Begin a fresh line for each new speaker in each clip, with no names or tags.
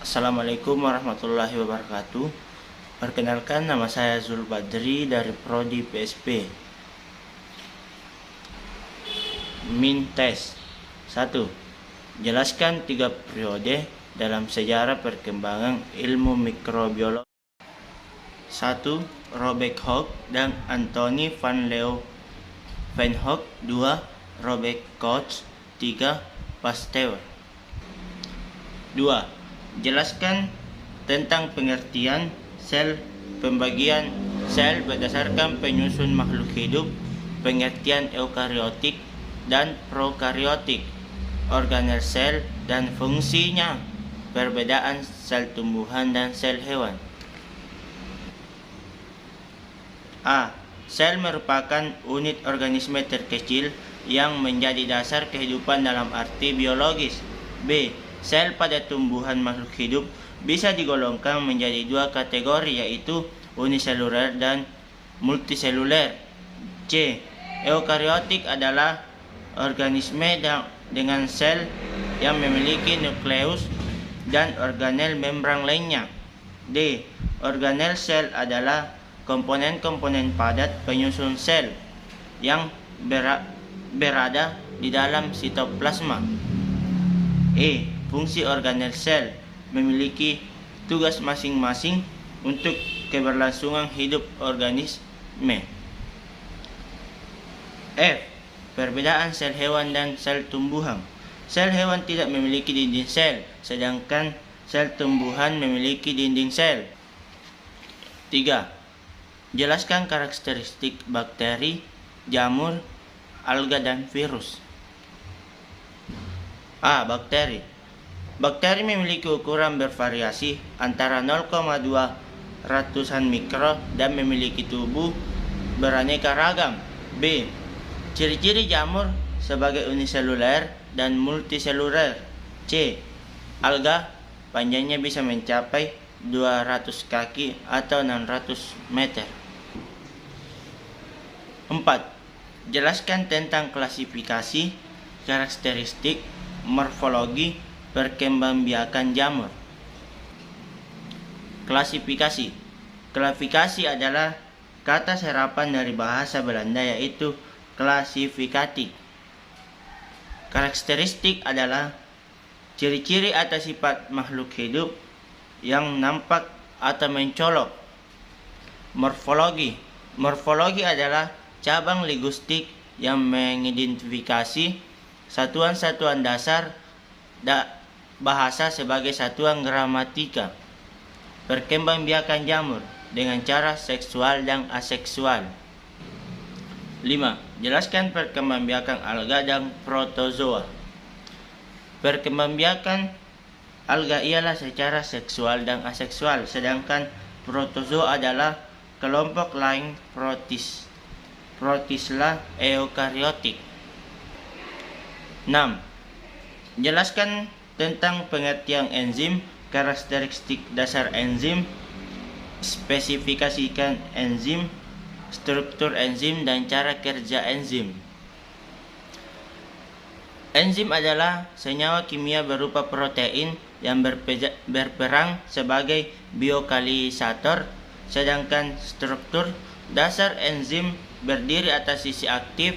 Assalamualaikum warahmatullahi wabarakatuh. Perkenalkan, nama saya Zul Badri dari Prodi PSP. Min tes 1. Jelaskan 3 periode dalam sejarah perkembangan ilmu mikrobiologi. 1. Robert Koch dan Anthony van Leeuwenhoek. 2. Robert Koch. 3. Pasteur. 2. Jelaskan tentang pengertian sel, pembagian sel berdasarkan penyusun makhluk hidup, pengertian eukariotik dan prokariotik, organel sel dan fungsinya, perbedaan sel tumbuhan dan sel hewan. A. Sel merupakan unit organisme terkecil yang menjadi dasar kehidupan dalam arti biologis. B. Sel pada tumbuhan makhluk hidup bisa digolongkan menjadi 2 kategori, yaitu uniseluler dan multiseluler. C. Eukariotik adalah organisme dengan sel yang memiliki nukleus dan organel membran lainnya. D. Organel sel adalah komponen-komponen padat penyusun sel yang berada di dalam sitoplasma. E. Fungsi organel sel memiliki tugas masing-masing untuk keberlangsungan hidup organisme. F. Perbedaan sel hewan dan sel tumbuhan. Sel hewan tidak memiliki dinding sel, sedangkan sel tumbuhan memiliki dinding sel. 3. Jelaskan karakteristik bakteri, jamur, alga, dan virus. A. Bakteri. Bakteri memiliki ukuran bervariasi antara 0,2 ratusan mikro dan memiliki tubuh beraneka ragam. B. Ciri-ciri jamur sebagai uniseluler dan multiseluler. C. Alga panjangnya bisa mencapai 200 kaki atau 600 meter. 4. Jelaskan tentang klasifikasi, karakteristik, morfologi, perkembangbiakan jamur. Klasifikasi. Klasifikasi adalah kata serapan dari bahasa Belanda, yaitu klasifikasi. Karakteristik adalah ciri-ciri atau sifat makhluk hidup yang nampak atau mencolok. Morfologi. Morfologi adalah cabang linguistik yang mengidentifikasi satuan-satuan dasar bahasa sebagai satuan gramatika. Perkembangbiakan jamur dengan cara seksual dan aseksual. 5. Jelaskan perkembangbiakan alga dan protozoa. Perkembangbiakan alga ialah secara seksual dan aseksual, sedangkan protozoa adalah kelompok lain Protista eukariotik. 6. Jelaskan tentang pengertian enzim, karakteristik dasar enzim, spesifikasikan enzim, struktur enzim, dan cara kerja enzim. Enzim adalah senyawa kimia berupa protein yang berperan sebagai biokalisator, sedangkan struktur dasar enzim berdiri atas sisi aktif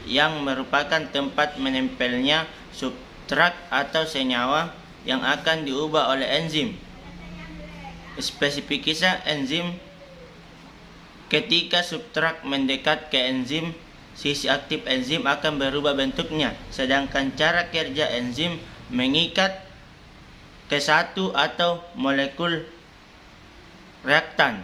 yang merupakan tempat menempelnya substrat atau senyawa yang akan diubah oleh enzim. Spesifikasi enzim. Ketika substrat mendekat ke enzim, sisi aktif enzim akan berubah bentuknya, sedangkan cara kerja enzim mengikat ke satu atau molekul reaktan.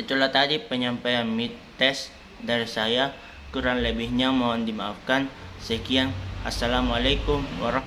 Itulah tadi penyampaian tes dari saya. Kurang lebihnya mohon dimaafkan. Sekian. Assalamualaikum warahmatullahi wabarakatuh.